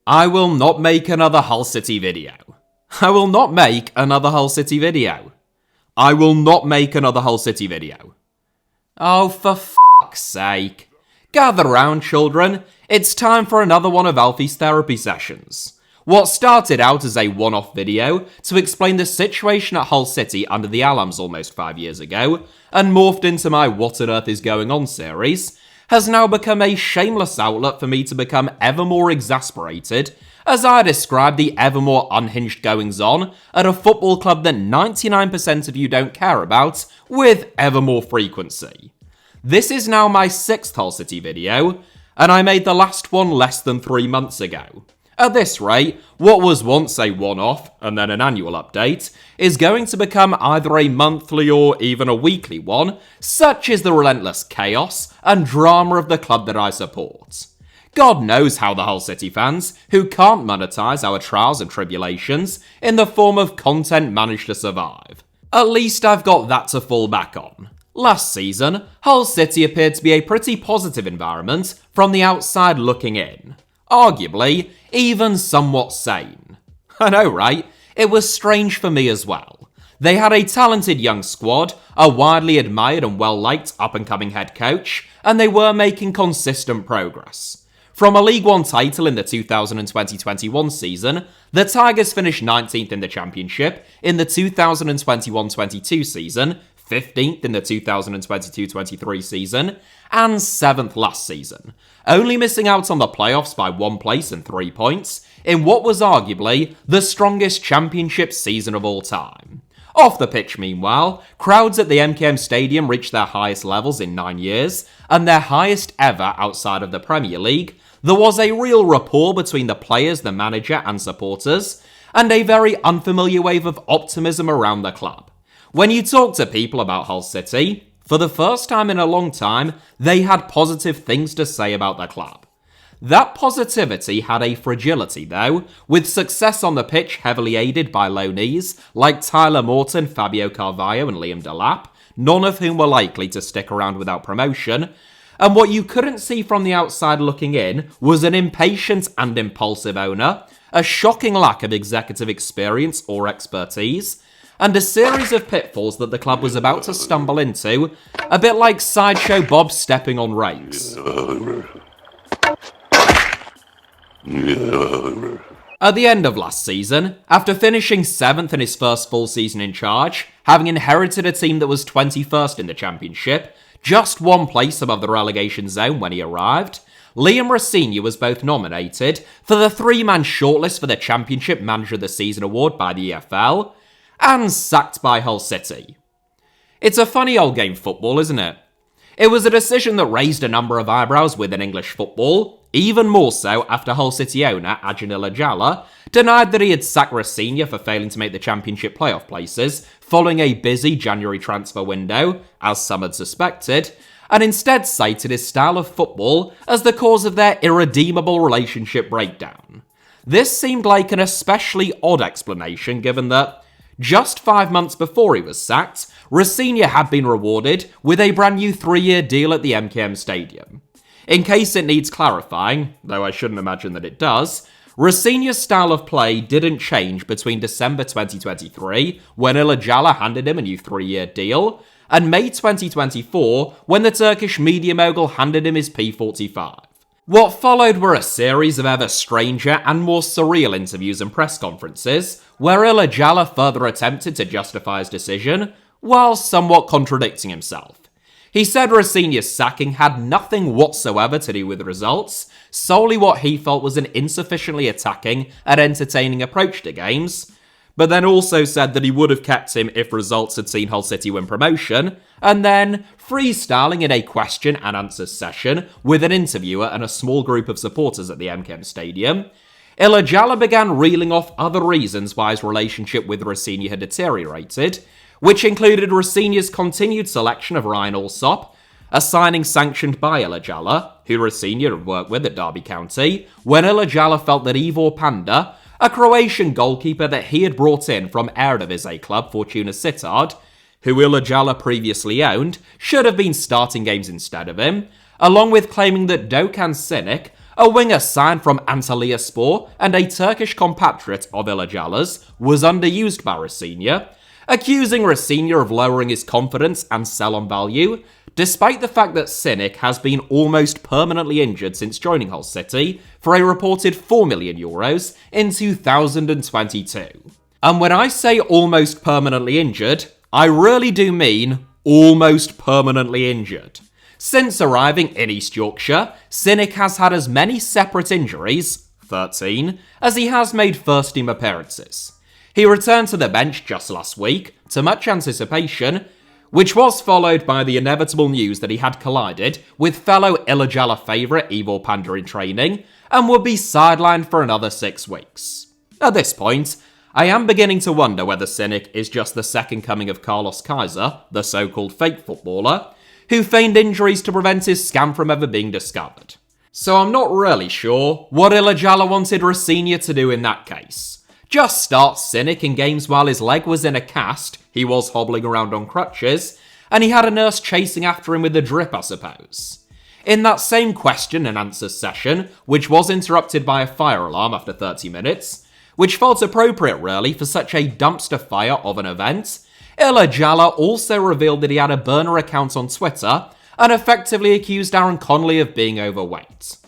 I will not make another Hull City video. I will not make another Hull City video. I will not make another Hull City video. Oh, for fuck's sake. Gather round, children. It's time for another one of Alfie's therapy sessions. What started out as a one-off video to explain the situation at Hull City under the Allams almost 5 years ago, and morphed into my What on Earth is Going On series, has now become a shameless outlet for me to become ever more exasperated as I describe the ever more unhinged goings-on at a football club that 99% of you don't care about with ever more frequency. This is now my 6th Hull City video, and I made the last one less than 3 months ago. At this rate, what was once a one-off, and then an annual update, is going to become either a monthly or even a weekly one, such is the relentless chaos and drama of the club that I support. God knows how the Hull City fans, who can't monetize our trials and tribulations in the form of content, manage to survive. At least I've got that to fall back on. Last season, Hull City appeared to be a pretty positive environment from the outside looking in. Arguably, even somewhat sane. I know, right? It was strange for me as well. They had a talented young squad, a widely admired and well-liked up-and-coming head coach, and they were making consistent progress. From a League One title in the 2020-21 season, the Tigers finished 19th in the Championship in the 2021-22 season, 15th in the 2022-23 season, and 7th last season, only missing out on the playoffs by 1 place and 3 points in what was arguably the strongest championship season of all time. Off the pitch, meanwhile, crowds at the MKM Stadium reached their highest levels in 9 years, and their highest ever outside of the Premier League. There was a real rapport between the players, the manager, and supporters, and a very unfamiliar wave of optimism around the club. When you talk to people about Hull City, for the first time in a long time, they had positive things to say about the club. That positivity had a fragility, though, with success on the pitch heavily aided by loanees like Tyler Morton, Fabio Carvalho, and Liam Delap, none of whom were likely to stick around without promotion. And what you couldn't see from the outside looking in was an impatient and impulsive owner, a shocking lack of executive experience or expertise, and a series of pitfalls that the club was about to stumble into, a bit like Sideshow Bob stepping on rakes. At the end of last season, after finishing 7th in his first full season in charge, having inherited a team that was 21st in the Championship, just 1 place above the relegation zone when he arrived, Liam Rosenior was both nominated for the 3-man shortlist for the Championship Manager of the Season award by the EFL, and sacked by Hull City. It's a funny old game football, isn't it? It was a decision that raised a number of eyebrows within English football, even more so after Hull City owner Acun Ilıcalı denied that he had sacked Rosenior for failing to make the Championship playoff places following a busy January transfer window, as some had suspected, and instead cited his style of football as the cause of their irredeemable relationship breakdown. This seemed like an especially odd explanation given that just 5 months before he was sacked, Rosenior had been rewarded with a brand new 3-year deal at the MKM Stadium. In case it needs clarifying, though I shouldn't imagine that it does, Rosenior's style of play didn't change between December 2023, when Ilıcalı handed him a new 3-year deal, and May 2024, when the Turkish media mogul handed him his P45. What followed were a series of ever stranger and more surreal interviews and press conferences, where Ilıcalı further attempted to justify his decision, while somewhat contradicting himself. He said Rosenior's sacking had nothing whatsoever to do with the results, solely what he felt was an insufficiently attacking and entertaining approach to games, but then also said that he would have kept him if results had seen Hull City win promotion, and then, freestyling in a question and answers session with an interviewer and a small group of supporters at the MKM Stadium, Ilıcalı began reeling off other reasons why his relationship with Rosenior had deteriorated, which included Rosenior's continued selection of Ryan Allsop, a signing sanctioned by Ilıcalı, who Rosenior had worked with at Derby County, when Ilıcalı felt that Ivor Panda, a Croatian goalkeeper that he had brought in from Eredivisie club Fortuna Sittard, who Ilıcalı previously owned, should have been starting games instead of him, along with claiming that Doğukan Sinek, a winger signed from Antalyaspor and a Turkish compatriot of Ilıcalı's, was underused by Rosenior, accusing Rosenior of lowering his confidence and sell-on value, despite the fact that Sinek has been almost permanently injured since joining Hull City for a reported €4 million in 2022. And when I say almost permanently injured, I really do mean almost permanently injured. Since arriving in East Yorkshire, Sinek has had as many separate injuries, 13, as he has made first-team appearances. He returned to the bench just last week, to much anticipation, which was followed by the inevitable news that he had collided with fellow Ilıcalı favourite Ivor Panda in training, and would be sidelined for another 6 weeks. At this point, I am beginning to wonder whether Sinek is just the second coming of Carlos Kaiser, the so-called fake footballer, who feigned injuries to prevent his scam from ever being discovered. So I'm not really sure what Ilıcalı wanted Rosenior to do in that case. Just start Sinek in games while his leg was in a cast, he was hobbling around on crutches, and he had a nurse chasing after him with a drip, I suppose. In that same question and answers session, which was interrupted by a fire alarm after 30 minutes, which felt appropriate really for such a dumpster fire of an event, Ilıcalı also revealed that he had a burner account on Twitter and effectively accused Aaron Connolly of being overweight.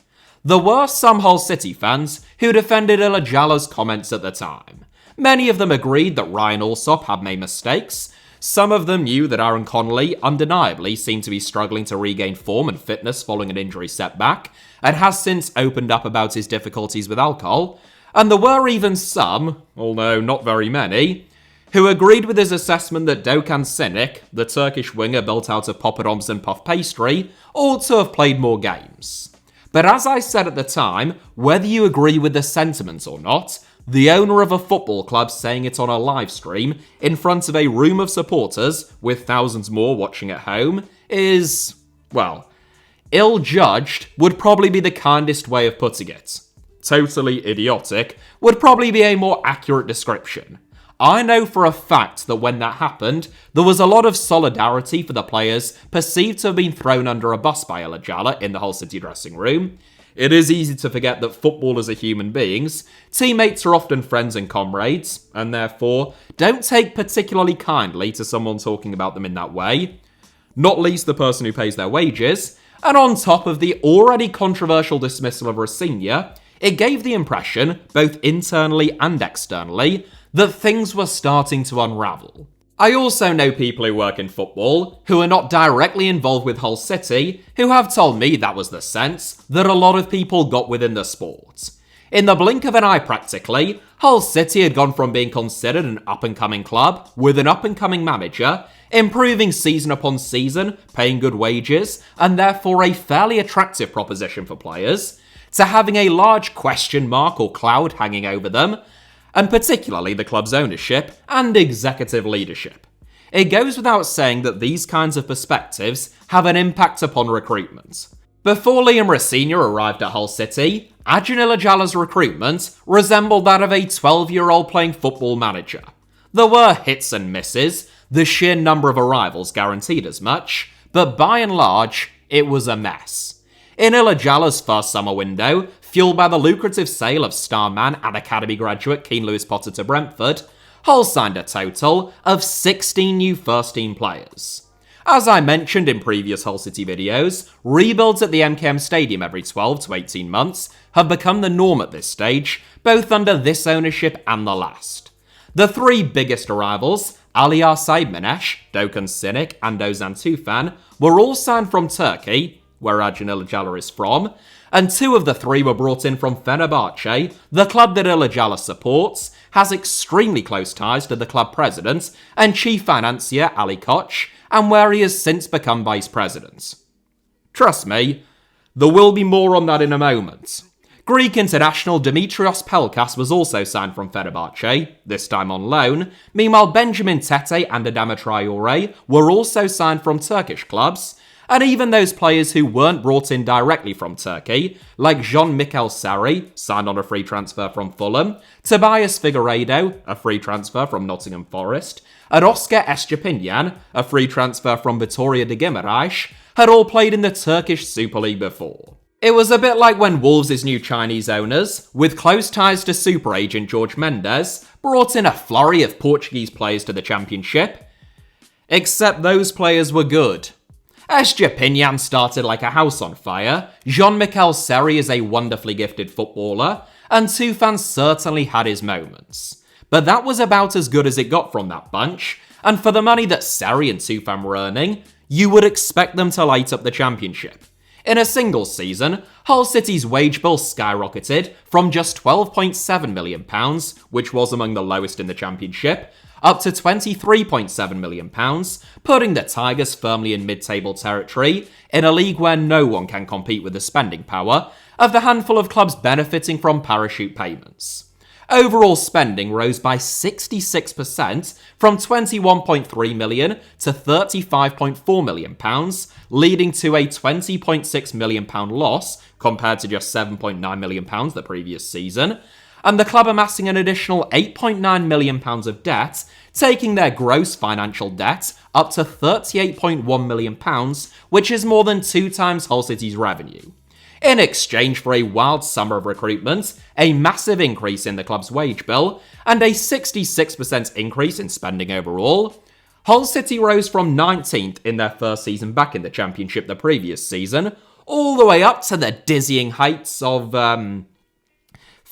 There were some Hull City fans who defended Ilıcalı's comments at the time. Many of them agreed that Ryan Alsop had made mistakes. Some of them knew that Aaron Connolly undeniably seemed to be struggling to regain form and fitness following an injury setback, and has since opened up about his difficulties with alcohol. And there were even some, although not very many, who agreed with his assessment that Doğukan Sinek, the Turkish winger built out of poppadoms and puff pastry, ought to have played more games. But as I said at the time, whether you agree with the sentiment or not, the owner of a football club saying it on a live stream in front of a room of supporters, with thousands more watching at home, is, well, ill-judged would probably be the kindest way of putting it. Totally idiotic would probably be a more accurate description. I know for a fact that when that happened, there was a lot of solidarity for the players perceived to have been thrown under a bus by Ilıcalı in the Hull City dressing room. It is easy to forget that footballers are human beings, teammates are often friends and comrades, and therefore don't take particularly kindly to someone talking about them in that way, not least the person who pays their wages, and on top of the already controversial dismissal of Rosenior, it gave the impression, both internally and externally, that things were starting to unravel. I also know people who work in football, who are not directly involved with Hull City, who have told me that was the sense that a lot of people got within the sport. In the blink of an eye practically, Hull City had gone from being considered an up-and-coming club, with an up-and-coming manager, improving season upon season, paying good wages, and therefore a fairly attractive proposition for players, to having a large question mark or cloud hanging over them, and particularly the club's ownership and executive leadership. It goes without saying that these kinds of perspectives have an impact upon recruitment. Before Liam Rosenior arrived at Hull City, Acun Ilıcalı's recruitment resembled that of a 12-year-old playing Football Manager. There were hits and misses, the sheer number of arrivals guaranteed as much, but by and large, it was a mess. In Ilıcalı's first summer window, fueled by the lucrative sale of star man and academy graduate Keane Lewis Potter to Brentford, Hull signed a total of 16 new first-team players. As I mentioned in previous Hull City videos, rebuilds at the MKM Stadium every 12 to 18 months have become the norm at this stage, both under this ownership and the last. The three biggest arrivals, Aliar Saibmanesh, Doğukan Sinek, and Ozan Tufan, were all signed from Turkey, where Acun Ilıcalı is from, and two of the three were brought in from Fenerbahce, the club that Ilıcalı supports, has extremely close ties to the club president and chief financier Ali Koç, and where he has since become vice president. Trust me, there will be more on that in a moment. Greek international Dimitrios Pelkas was also signed from Fenerbahce, this time on loan. Meanwhile, Benjamin Tete and Adama Traore were also signed from Turkish clubs, and even those players who weren't brought in directly from Turkey, like Jean-Michel Sarri, signed on a free transfer from Fulham, Tobias Figueiredo, a free transfer from Nottingham Forest, and Oscar Estepinian, a free transfer from Vitória de Guimarães, had all played in the Turkish Super League before. It was a bit like when Wolves' new Chinese owners, with close ties to super agent George Mendes, brought in a flurry of Portuguese players to the championship. Except those players were good. Estepinian started like a house on fire, Jean-Michel Seri is a wonderfully gifted footballer, and Tufan certainly had his moments. But that was about as good as it got from that bunch, and for the money that Seri and Tufan were earning, you would expect them to light up the championship. In a single season, Hull City's wage bill skyrocketed from just £12.7 million, which was among the lowest in the championship, up to £23.7 million, putting the Tigers firmly in mid-table territory in a league where no one can compete with the spending power of the handful of clubs benefiting from parachute payments. Overall spending rose by 66% from £21.3 million to £35.4 million, leading to a £20.6 million loss compared to just £7.9 million the previous season, and the club amassing an additional £8.9 million of debt, taking their gross financial debt up to £38.1 million, which is more than 2 times Hull City's revenue. In exchange for a wild summer of recruitment, a massive increase in the club's wage bill, and a 66% increase in spending overall, Hull City rose from 19th in their first season back in the Championship the previous season, all the way up to the dizzying heights of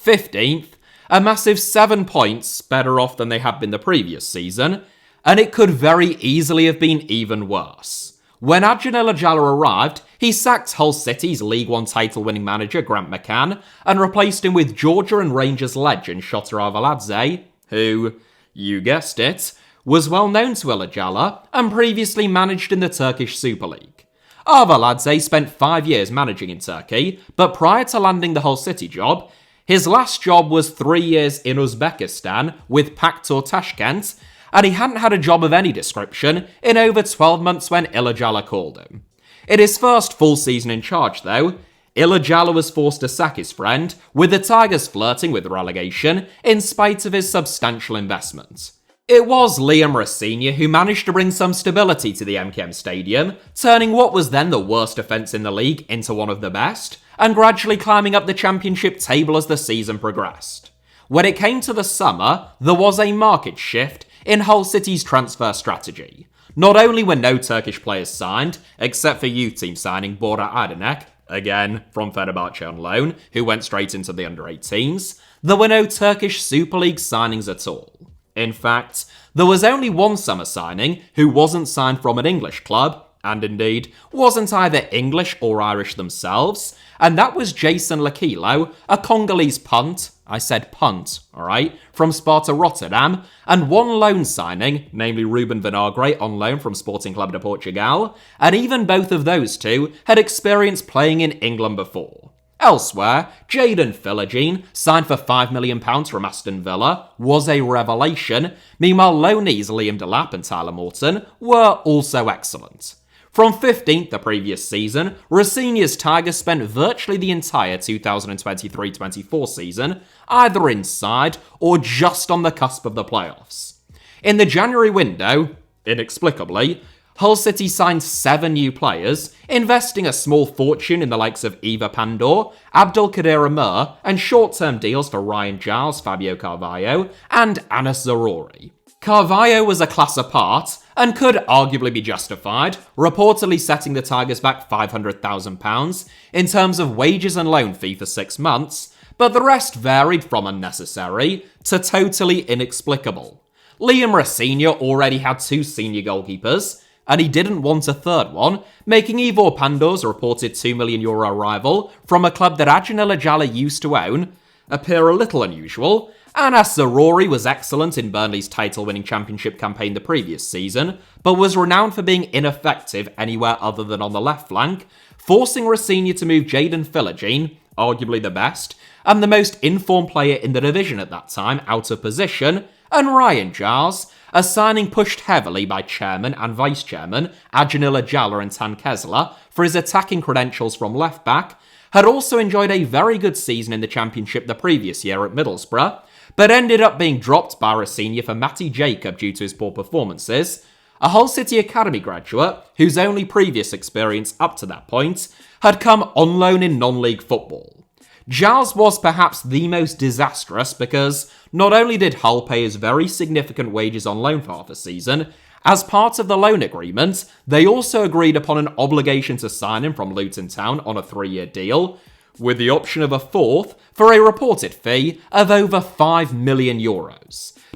15th, a massive 7 points better off than they had been the previous season, and it could very easily have been even worse. When Acun Ilıcalı arrived, he sacked Hull City's League One title-winning manager Grant McCann and replaced him with Georgia and Rangers legend Shota Arveladze, who, you guessed it, was well known to Ilıcalı and previously managed in the Turkish Super League. Arveladze spent 5 years managing in Turkey, but prior to landing the Hull City job, his last job was 3 years in Uzbekistan with Paktor Tashkent, and he hadn't had a job of any description in over 12 months when Ilıcalı called him. In his first full season in charge, though, Ilıcalı was forced to sack his friend, with the Tigers flirting with relegation in spite of his substantial investment. It was Liam Rosenior who managed to bring some stability to the MKM Stadium, turning what was then the worst defence in the league into one of the best, and gradually climbing up the championship table as the season progressed. When it came to the summer, there was a market shift in Hull City's transfer strategy. Not only were no Turkish players signed, except for youth team signing Bora Adenek, again from Fenerbahce on loan, who went straight into the under-18s, there were no Turkish Super League signings at all. In fact, there was only one summer signing who wasn't signed from an English club, and indeed wasn't either English or Irish themselves, and that was Jason Lakilo, a Congolese punt, I said punt, alright, from Sparta Rotterdam, and one loan signing, namely Ruben Vinagre on loan from Sporting Club de Portugal, and even both of those two had experience playing in England before. Elsewhere, Jadon Philogene, signed for £5 million from Aston Villa, was a revelation, meanwhile loanees Liam Delap and Tyler Morton were also excellent. From 15th the previous season, Rosenior's Tigers spent virtually the entire 2023-24 season either inside or just on the cusp of the playoffs. In the January window, inexplicably, Hull City signed 7 new players, investing a small fortune in the likes of Eva Pandor, Abdulkadir Amir, and short-term deals for Ryan Giles, Fabio Carvalho, and Anas Zaroury. Carvalho was a class apart, and could arguably be justified, reportedly setting the Tigers back £500,000 in terms of wages and loan fee for 6 months, but the rest varied from unnecessary to totally inexplicable. Liam Rosenior already had 2 senior goalkeepers, and he didn't want a third one, making Ivor Pandor's reported €2 million arrival from a club that Acun Ilıcalı used to own appear a little unusual. Anas Zaroury was excellent in Burnley's title-winning championship campaign the previous season, but was renowned for being ineffective anywhere other than on the left flank, forcing Rosenior to move Jadon Philogene, arguably the best, and the most informed player in the division at that time, out of position, and Ryan Giles, a signing pushed heavily by chairman and vice-chairman Acun Ilıcalı and Tan Kesler for his attacking credentials from left-back, had also enjoyed a very good season in the championship the previous year at Middlesbrough, but ended up being dropped by Rosenior for Matty Jacob due to his poor performances, a Hull City Academy graduate whose only previous experience up to that point had come on loan in non-league football. Giles was perhaps the most disastrous because not only did Hull pay his very significant wages on loan for half a season, as part of the loan agreement, they also agreed upon an obligation to sign him from Luton Town on a 3-year deal, with the option of a fourth for a reported fee of over €5 million,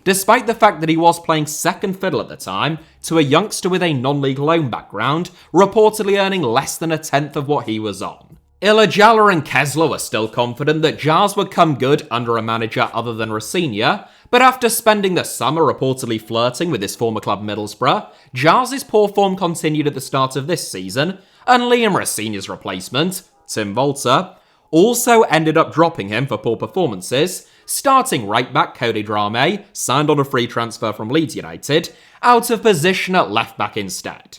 despite the fact that he was playing second fiddle at the time to a youngster with a non-league loan background, reportedly earning less than a tenth of what he was on. Ilıcalı and Kessler were still confident that Giles would come good under a manager other than Rosenior, but after spending the summer reportedly flirting with his former club Middlesbrough, Giles' poor form continued at the start of this season, and Liam Rosenior's replacement, Tim Volter, also ended up dropping him for poor performances, starting right-back Cody Drame, signed on a free transfer from Leeds United, out of position at left-back instead.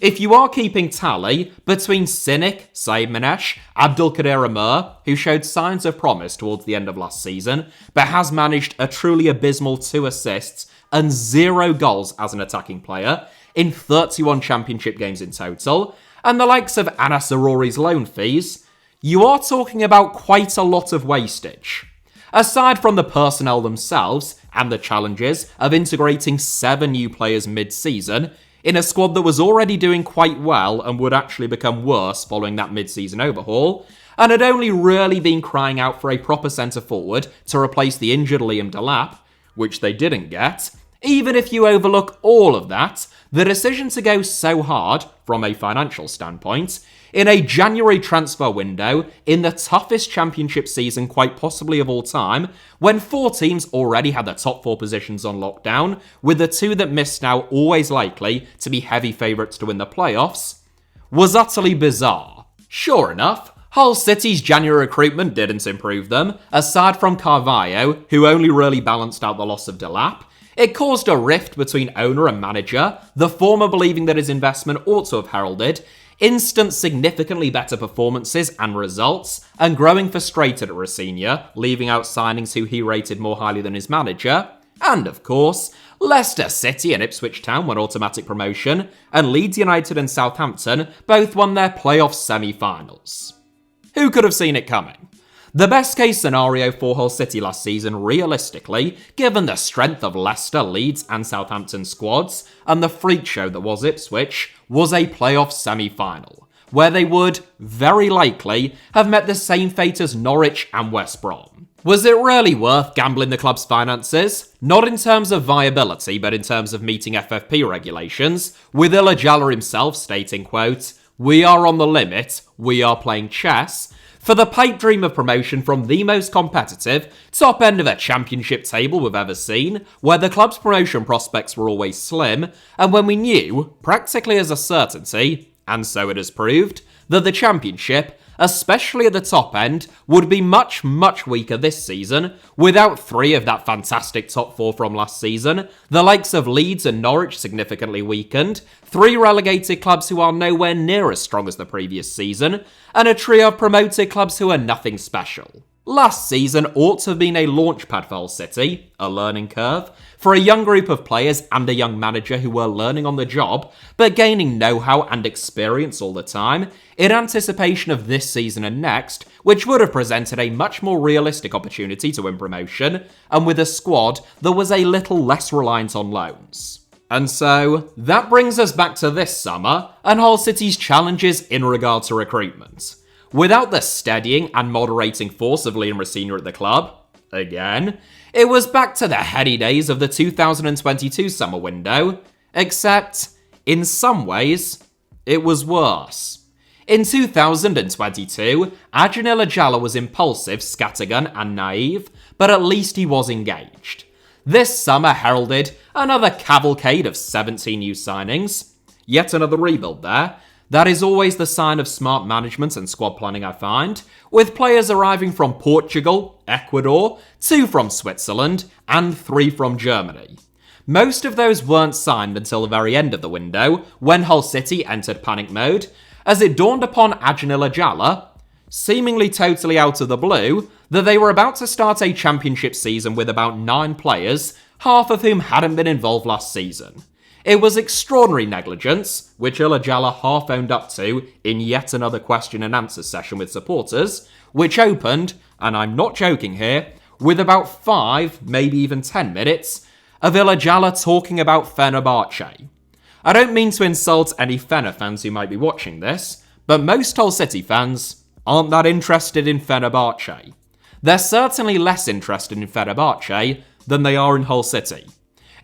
If you are keeping tally between Sinek, Said Manesh, Abdulkadir Amr, who showed signs of promise towards the end of last season, but has managed a truly abysmal 2 assists and 0 goals as an attacking player in 31 championship games in total, and the likes of Anas Arori's loan fees, you are talking about quite a lot of wastage. Aside from the personnel themselves and the challenges of integrating 7 new players mid-season, in a squad that was already doing quite well and would actually become worse following that mid-season overhaul, and had only really been crying out for a proper centre-forward to replace the injured Liam Delap, which they didn't get. Even if you overlook all of that, the decision to go so hard, from a financial standpoint, in a January transfer window in the toughest championship season quite possibly of all time, when 4 teams already had the top 4 positions on lockdown, with the 2 that missed now always likely to be heavy favourites to win the playoffs, was utterly bizarre. Sure enough, Hull City's January recruitment didn't improve them, aside from Carvalho, who only really balanced out the loss of Delap. It caused a rift between owner and manager, the former believing that his investment ought to have heralded instant significantly better performances and results, and growing frustrated at Rosenior, leaving out signings who he rated more highly than his manager, and of course, Leicester City and Ipswich Town won automatic promotion, and Leeds United and Southampton both won their playoff semi-finals. Who could have seen it coming? The best case scenario for Hull City last season, realistically, given the strength of Leicester, Leeds and Southampton squads, and the freak show that was Ipswich, was a playoff semi-final, where they would, very likely, have met the same fate as Norwich and West Brom. Was it really worth gambling the club's finances? Not in terms of viability, but in terms of meeting FFP regulations, with Ilıcalı himself stating, quote, "We are on the limit, we are playing chess," for the pipe dream of promotion from the most competitive, top end of a championship table we've ever seen, where the club's promotion prospects were always slim, and when we knew, practically as a certainty, and so it has proved, that the championship, especially at the top end, would be much, much weaker this season, without 3 of that fantastic top 4 from last season, the likes of Leeds and Norwich significantly weakened, 3 relegated clubs who are nowhere near as strong as the previous season, and a trio of promoted clubs who are nothing special. Last season ought to have been a launchpad for Hull City, a learning curve, for a young group of players and a young manager who were learning on the job, but gaining know-how and experience all the time, in anticipation of this season and next, which would have presented a much more realistic opportunity to win promotion, and with a squad that was a little less reliant on loans. And so, that brings us back to this summer, and Hull City's challenges in regard to recruitment. Without the steadying and moderating force of Liam Rosenior at the club, again, it was back to the heady days of the 2022 summer window, except, in some ways, it was worse. In 2022, Acun Ilıcalı was impulsive, scattergun and naive, but at least he was engaged. This summer heralded another cavalcade of 17 new signings, yet another rebuild there. That is always the sign of smart management and squad planning, I find, with players arriving from Portugal, Ecuador, 2 from Switzerland, and 3 from Germany. Most of those weren't signed until the very end of the window, when Hull City entered panic mode, as it dawned upon Acun Ilıcalı, seemingly totally out of the blue, that they were about to start a championship season with about 9 players, half of whom hadn't been involved last season. It was extraordinary negligence, which Ilıcalı half owned up to in yet another question and answer session with supporters, which opened, and I'm not joking here, with about 5, maybe even 10 minutes of Ilıcalı talking about Fenerbahce. I don't mean to insult any Fener fans who might be watching this, but most Hull City fans aren't that interested in Fenerbahce. They're certainly less interested in Fenerbahce than they are in Hull City.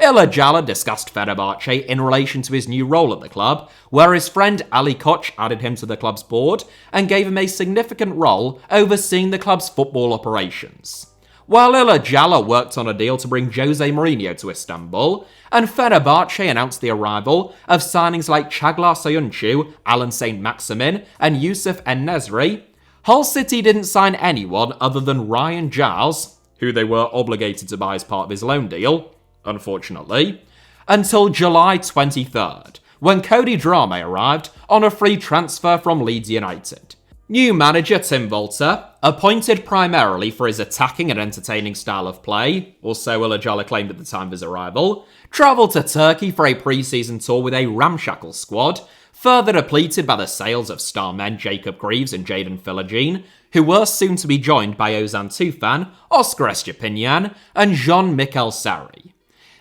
Ilıcalı discussed Fenerbahce in relation to his new role at the club, where his friend Ali Koç added him to the club's board and gave him a significant role overseeing the club's football operations. While Ilıcalı worked on a deal to bring Jose Mourinho to Istanbul, and Fenerbahce announced the arrival of signings like Çağlar Söyüncü, Alan Saint-Maximin, and Yusuf En-Nesyri, Hull City didn't sign anyone other than Ryan Giles, who they were obligated to buy as part of his loan deal, unfortunately, until July 23rd, when Cody Drameh arrived on a free transfer from Leeds United. New manager Tim Walter, appointed primarily for his attacking and entertaining style of play, or so Ilıcalı claimed at the time of his arrival, travelled to Turkey for a pre-season tour with a ramshackle squad, further depleted by the sales of star men Jacob Greaves and Jadon Philogene, who were soon to be joined by Ozan Tufan, Oscar Estepinian, and Jean-Michel Sarri.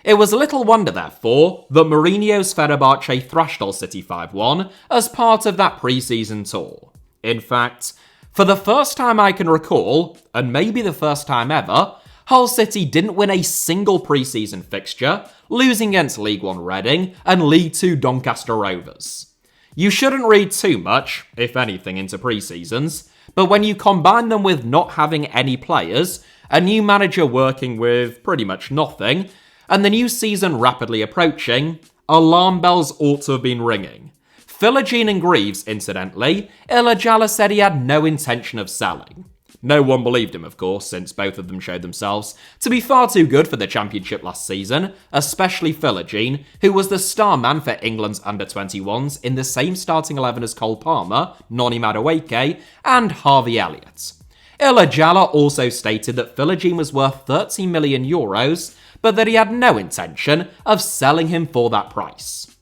It was little wonder, therefore, that Mourinho's Fenerbahce thrashed Hull City 5-1 as part of that pre-season tour. In fact, for the first time I can recall, and maybe the first time ever, Hull City didn't win a single pre-season fixture, losing against League One Reading and League Two Doncaster Rovers. You shouldn't read too much, if anything, into pre-seasons, but when you combine them with not having any players, a new manager working with pretty much nothing, and the new season rapidly approaching, alarm bells ought to have been ringing. Philogene and Greaves, incidentally, Ilıcalı said he had no intention of selling. No one believed him, of course, since both of them showed themselves to be far too good for the Championship last season, especially Philogene, who was the star man for England's under-21s in the same starting 11 as Cole Palmer, Noni Madueke, and Harvey Elliott. Ilıcalı also stated that Philogene was worth €30 million, but that he had no intention of selling him for that price.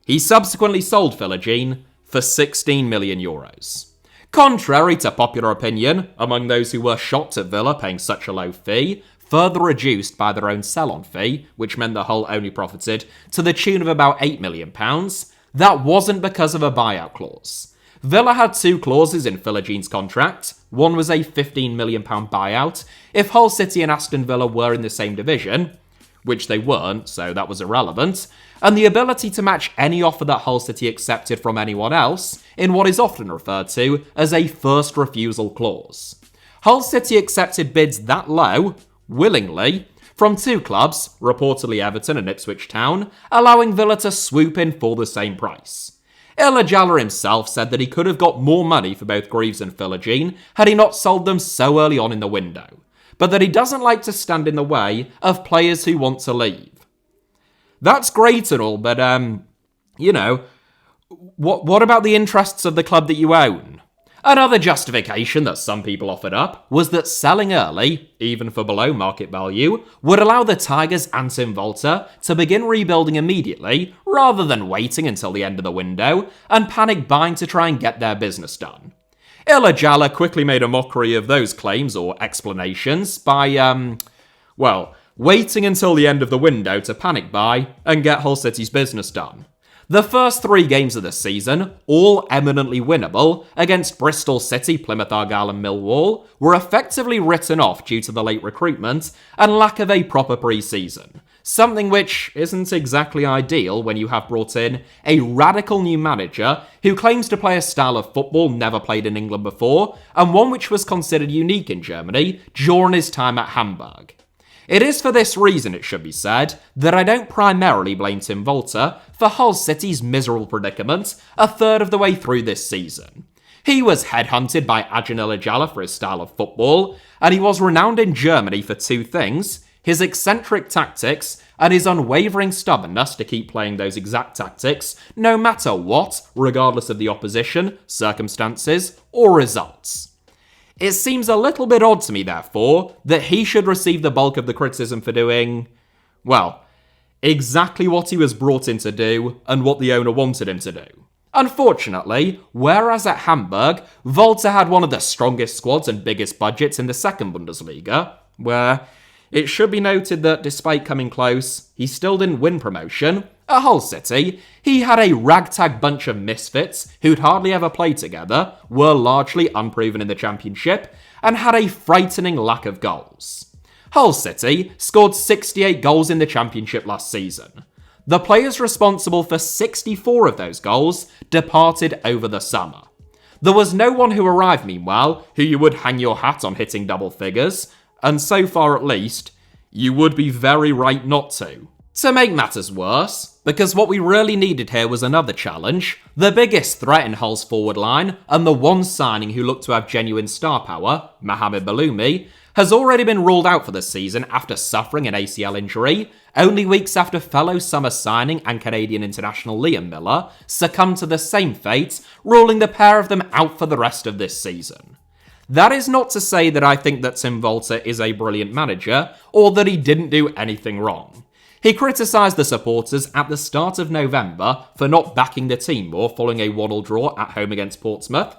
He subsequently sold Philogene for €16 million. Contrary to popular opinion, among those who were shocked at Villa paying such a low fee, further reduced by their own sell-on fee, which meant the Hull only profited to the tune of about £8 million, that wasn't because of a buyout clause. Villa had two clauses in Philogene's contract. One was a £15 million buyout if Hull City and Aston Villa were in the same division, which they weren't, so that was irrelevant, and the ability to match any offer that Hull City accepted from anyone else in what is often referred to as a first refusal clause. Hull City accepted bids that low, willingly, from two clubs, reportedly Everton and Ipswich Town, allowing Villa to swoop in for the same price. Ilıcalı himself said that he could have got more money for both Greaves and Philogene had he not sold them so early on in the window, but that he doesn't like to stand in the way of players who want to leave. That's great and all, but, what about the interests of the club that you own? Another justification that some people offered up was that selling early, even for below market value, would allow the Tigers and Tim Walter to begin rebuilding immediately, rather than waiting until the end of the window and panic buying to try and get their business done. Ilıcalı quickly made a mockery of those claims or explanations by, waiting until the end of the window to panic buy and get Hull City's business done. The first 3 games of the season, all eminently winnable against Bristol City, Plymouth Argyle and Millwall, were effectively written off due to the late recruitment and lack of a proper pre-season. Something which isn't exactly ideal when you have brought in a radical new manager who claims to play a style of football never played in England before, and one which was considered unique in Germany during his time at Hamburg. It is for this reason, it should be said, that I don't primarily blame Tim Walter for Hull City's miserable predicament a third of the way through this season. He was headhunted by Acun Ilıcalı for his style of football, and he was renowned in Germany for 2 things: his eccentric tactics and his unwavering stubbornness to keep playing those exact tactics no matter what, regardless of the opposition, circumstances, or results. It seems a little bit odd to me, therefore, that he should receive the bulk of the criticism for doing, Exactly what he was brought in to do, and what the owner wanted him to do. Unfortunately, whereas at Hamburg, Walter had one of the strongest squads and biggest budgets in the second Bundesliga, where it should be noted that despite coming close, he still didn't win promotion. At Hull City, he had a ragtag bunch of misfits who'd hardly ever played together, were largely unproven in the Championship, and had a frightening lack of goals. Hull City scored 68 goals in the Championship last season. The players responsible for 64 of those goals departed over the summer. There was no one who arrived, meanwhile, who you would hang your hat on hitting double figures, and so far at least, you would be very right not to. To make matters worse, because what we really needed here was another challenge, the biggest threat in Hull's forward line, and the one signing who looked to have genuine star power, Mohamed Baloumi, has already been ruled out for the season after suffering an ACL injury, only weeks after fellow summer signing and Canadian international Liam Miller succumbed to the same fate, ruling the pair of them out for the rest of this season. That is not to say that I think that Tim Walter is a brilliant manager, or that he didn't do anything wrong. He criticised the supporters at the start of November for not backing the team more following a 1-1 draw at home against Portsmouth,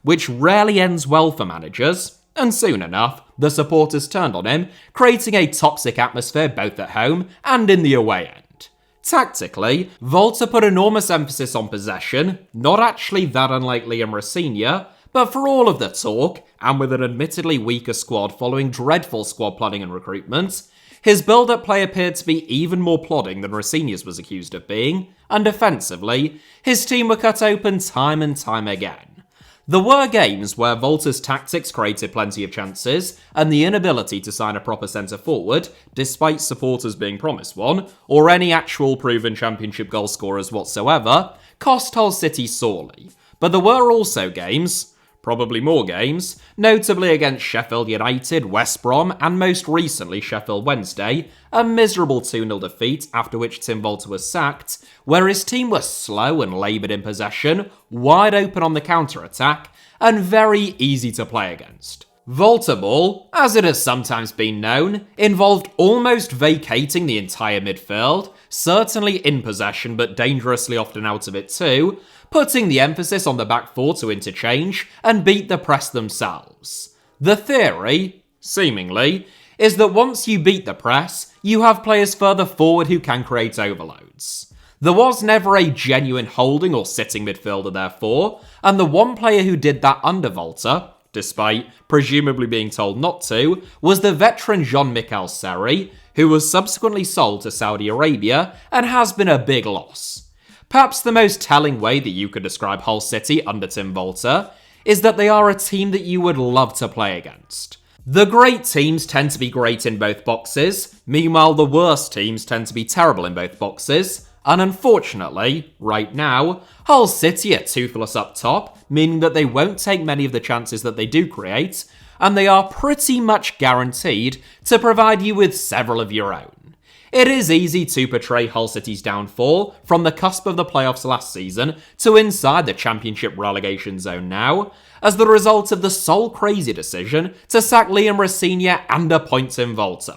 which rarely ends well for managers, and soon enough, the supporters turned on him, creating a toxic atmosphere both at home and in the away end. Tactically, Walter put enormous emphasis on possession, not actually that unlike Liam Rosenior, but for all of the talk, and with an admittedly weaker squad following dreadful squad planning and recruitment, his build-up play appeared to be even more plodding than Rosenior's was accused of being, and defensively, his team were cut open time and time again. There were games where Walter's tactics created plenty of chances, and the inability to sign a proper centre-forward, despite supporters being promised one, or any actual proven Championship goal scorers whatsoever, cost Hull City sorely. But there were also games, probably more games, notably against Sheffield United, West Brom, and most recently Sheffield Wednesday, a miserable 2-0 defeat after which Tim Walter was sacked, where his team was slow and laboured in possession, wide open on the counter-attack, and very easy to play against. Walter ball, as it has sometimes been known, involved almost vacating the entire midfield, certainly in possession but dangerously often out of it too, putting the emphasis on the back four to interchange and beat the press themselves. The theory, seemingly, is that once you beat the press, you have players further forward who can create overloads. There was never a genuine holding or sitting midfielder therefore, and the one player who did that under Walter, despite presumably being told not to, was the veteran Jean-Michel Seri, who was subsequently sold to Saudi Arabia and has been a big loss. Perhaps the most telling way that you could describe Hull City under Tim Walter is that they are a team that you would love to play against. The great teams tend to be great in both boxes, meanwhile the worst teams tend to be terrible in both boxes, and unfortunately, right now, Hull City are toothless up top, meaning that they won't take many of the chances that they do create, and they are pretty much guaranteed to provide you with several of your own. It is easy to portray Hull City's downfall from the cusp of the playoffs last season to inside the Championship relegation zone now, as the result of the sole crazy decision to sack Liam Rosenior and appoint Tim Walter.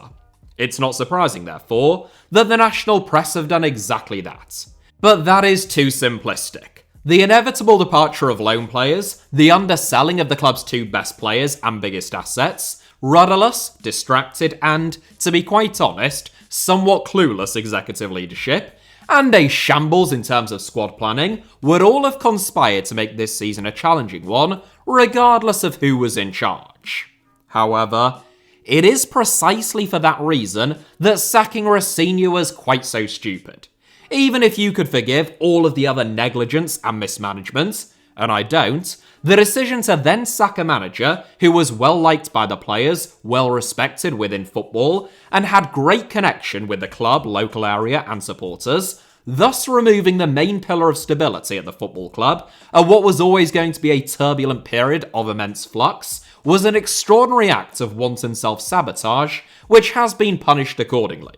It's not surprising, therefore, that the national press have done exactly that. But that is too simplistic. The inevitable departure of loan players, the underselling of the club's two best players and biggest assets, rudderless, distracted, and, to be quite honest, somewhat clueless executive leadership, and a shambles in terms of squad planning would all have conspired to make this season a challenging one, regardless of who was in charge. However, it is precisely for that reason that sacking Rosenior was quite so stupid. Even if you could forgive all of the other negligence and mismanagement, and I don't, the decision to then sack a manager who was well liked by the players, well respected within football, and had great connection with the club, local area and supporters, thus removing the main pillar of stability at the football club, and what was always going to be a turbulent period of immense flux, was an extraordinary act of wanton self-sabotage, which has been punished accordingly.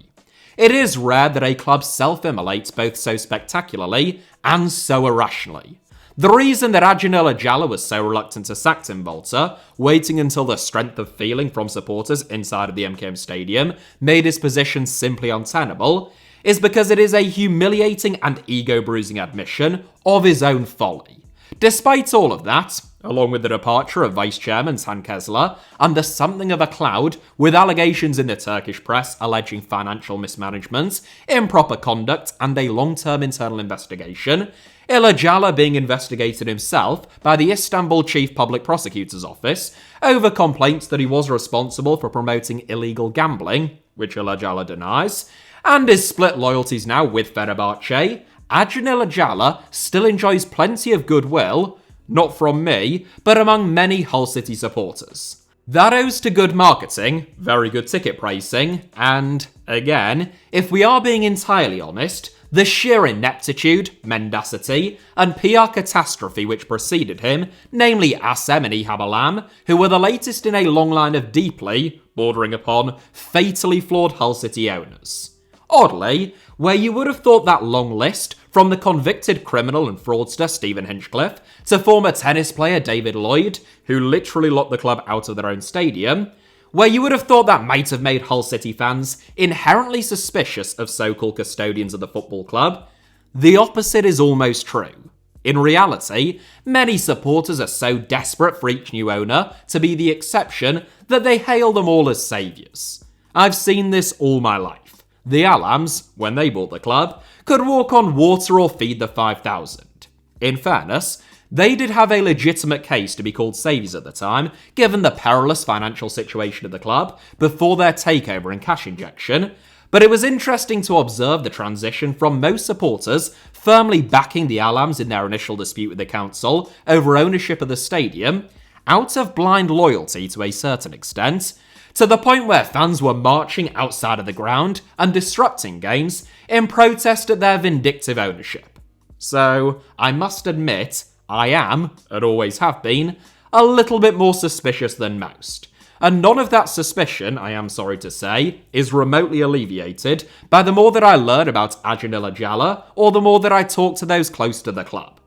It is rare that a club self-immolates both so spectacularly and so irrationally. The reason that Acun Ilıcalı was so reluctant to sack Tim Walter, waiting until the strength of feeling from supporters inside of the MKM Stadium made his position simply untenable, is because it is a humiliating and ego-bruising admission of his own folly. Despite all of that, along with the departure of Vice Chairman Can Kesler and the something of a cloud with allegations in the Turkish press alleging financial mismanagement, improper conduct, and a long-term internal investigation, Ilıcalı being investigated himself by the Istanbul Chief Public Prosecutor's Office over complaints that he was responsible for promoting illegal gambling, which Ilıcalı denies, and his split loyalties now with Fenerbahce, Acun Ilıcalı still enjoys plenty of goodwill, not from me, but among many Hull City supporters. That owes to good marketing, very good ticket pricing, and, again, if we are being entirely honest, the sheer ineptitude, mendacity, and PR catastrophe which preceded him, namely Asem and Ihab Alam, who were the latest in a long line of deeply, bordering upon, fatally flawed Hull City owners. Oddly, where you would have thought that long list, from the convicted criminal and fraudster Stephen Hinchcliffe to former tennis player David Lloyd, who literally locked the club out of their own stadium, where you would have thought that might have made Hull City fans inherently suspicious of so-called custodians of the football club, the opposite is almost true. In reality, many supporters are so desperate for each new owner to be the exception that they hail them all as saviours. I've seen this all my life. The Alams, when they bought the club, could walk on water or feed the 5,000. In fairness, they did have a legitimate case to be called saviours at the time, given the perilous financial situation of the club before their takeover and cash injection, but it was interesting to observe the transition from most supporters firmly backing the Alams in their initial dispute with the council over ownership of the stadium, out of blind loyalty to a certain extent, to the point where fans were marching outside of the ground and disrupting games in protest at their vindictive ownership. So, I must admit, I am, and always have been, a little bit more suspicious than most. And none of that suspicion, I am sorry to say, is remotely alleviated by the more that I learn about Acun Ilıcalı or the more that I talk to those close to the club.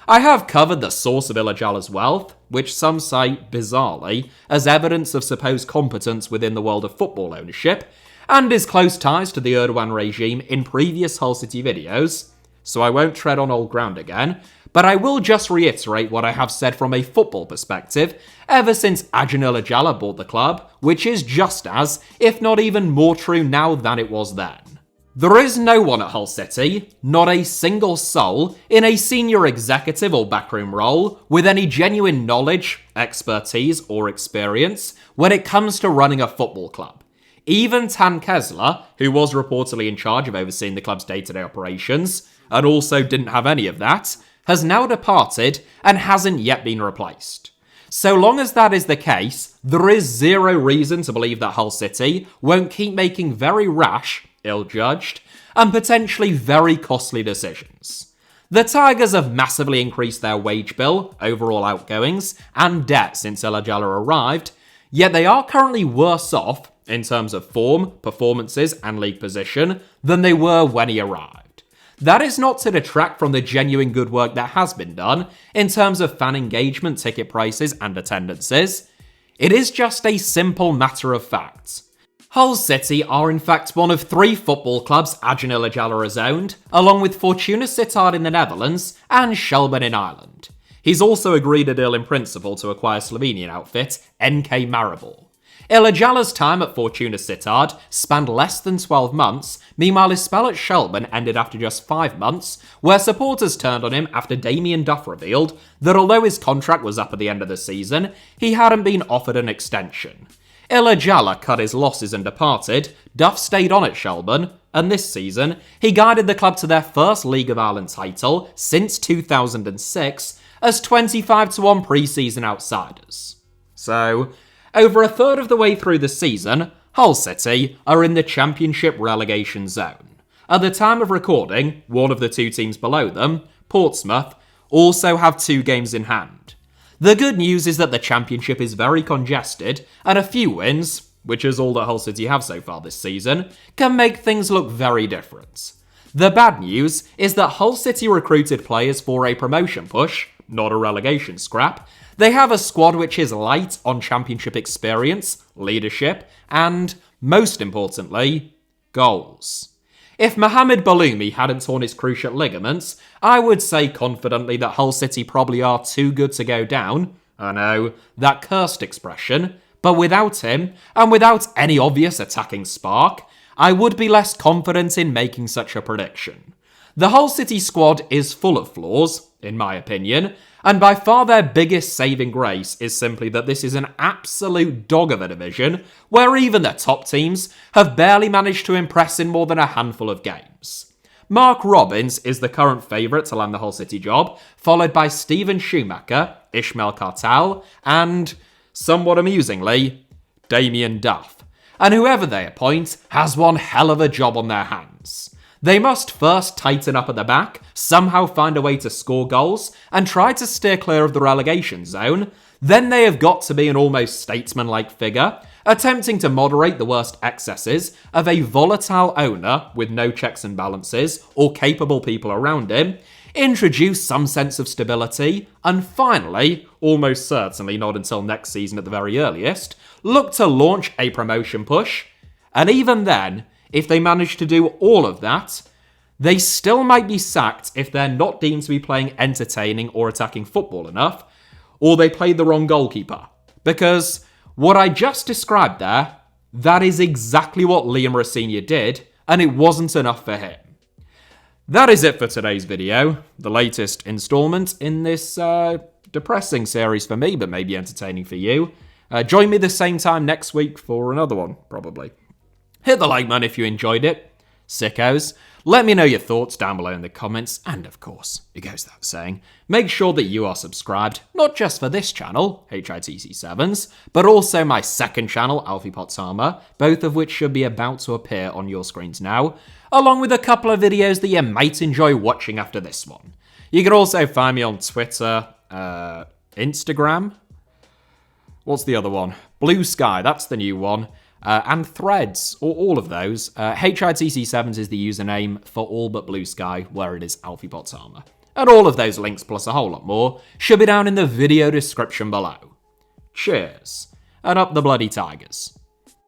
I have covered the source of Ilıcalı's wealth, which some cite, bizarrely, as evidence of supposed competence within the world of football ownership, and his close ties to the Erdogan regime in previous Hull City videos, so I won't tread on old ground again, but I will just reiterate what I have said from a football perspective ever since Acun Ilıcalı bought the club, which is just as, if not even more true now than it was then. There is no one at Hull City, not a single soul, in a senior executive or backroom role with any genuine knowledge, expertise, or experience when it comes to running a football club. Even Can Kesler, who was reportedly in charge of overseeing the club's day-to-day operations, and also didn't have any of that, has now departed and hasn't yet been replaced. So long as that is the case, there is zero reason to believe that Hull City won't keep making very rash, ill-judged, and potentially very costly decisions. The Tigers have massively increased their wage bill, overall outgoings, and debt since Ilıcalı arrived, yet they are currently worse off, in terms of form, performances, and league position, than they were when he arrived. That is not to detract from the genuine good work that has been done in terms of fan engagement, ticket prices, and attendances. It is just a simple matter of fact. Hull City are in fact one of 3 football clubs Acun Ilıcalı has owned, along with Fortuna Sittard in the Netherlands and Shelburne in Ireland. He's also agreed a deal in principle to acquire Slovenian outfit NK Maribor. Ilıcalı's time at Fortuna Sittard spanned less than 12 months, meanwhile his spell at Shelburne ended after just 5 months, where supporters turned on him after Damien Duff revealed that although his contract was up at the end of the season, he hadn't been offered an extension. Ilıcalı cut his losses and departed, Duff stayed on at Shelburne, and this season, he guided the club to their first League of Ireland title since 2006 as 25-1 pre-season outsiders. So, over a third of the way through the season, Hull City are in the Championship relegation zone. At the time of recording, one of the 2 teams below them, Portsmouth, also have 2 games in hand. The good news is that the Championship is very congested, and a few wins, which is all that Hull City have so far this season, can make things look very different. The bad news is that Hull City recruited players for a promotion push, not a relegation scrap. They have a squad which is light on Championship experience, leadership, and, most importantly, goals. If Mohamed Baloumi hadn't torn his cruciate ligaments, I would say confidently that Hull City probably are too good to go down. I know, that cursed expression. But without him, and without any obvious attacking spark, I would be less confident in making such a prediction. The Hull City squad is full of flaws, in my opinion, and by far their biggest saving grace is simply that this is an absolute dog of a division where even the top teams have barely managed to impress in more than a handful of games. Mark Robbins is the current favourite to land the Hull City job, followed by Steven Schumacher, Ishmael Kartal, and, somewhat amusingly, Damien Duff. And whoever they appoint has one hell of a job on their hands. They must first tighten up at the back, somehow find a way to score goals, and try to steer clear of the relegation zone. Then they have got to be an almost statesman-like figure, attempting to moderate the worst excesses of a volatile owner with no checks and balances or capable people around him, introduce some sense of stability, and finally, almost certainly not until next season at the very earliest, look to launch a promotion push. And even then, if they manage to do all of that, they still might be sacked if they're not deemed to be playing entertaining or attacking football enough, or they played the wrong goalkeeper. Because what I just described there, that is exactly what Liam Rosenior did, and it wasn't enough for him. That is it for today's video, the latest installment in this depressing series for me, but maybe entertaining for you. Join me the same time next week for another one, probably. Hit the like button if you enjoyed it, sickos. Let me know your thoughts down below in the comments, and of course, it goes without saying, make sure that you are subscribed, not just for this channel, HITC Sevens, but also my second channel, Alfie Potsama, both of which should be about to appear on your screens now, along with a couple of videos that you might enjoy watching after this one. You can also find me on Twitter, Instagram, what's the other one? Blue Sky, that's the new one. And Threads, or all of those. HITC Sevens is the username for all but Blue Sky, where it is Alfie Potsama. And all of those links, plus a whole lot more, should be down in the video description below. Cheers, and up the bloody Tigers.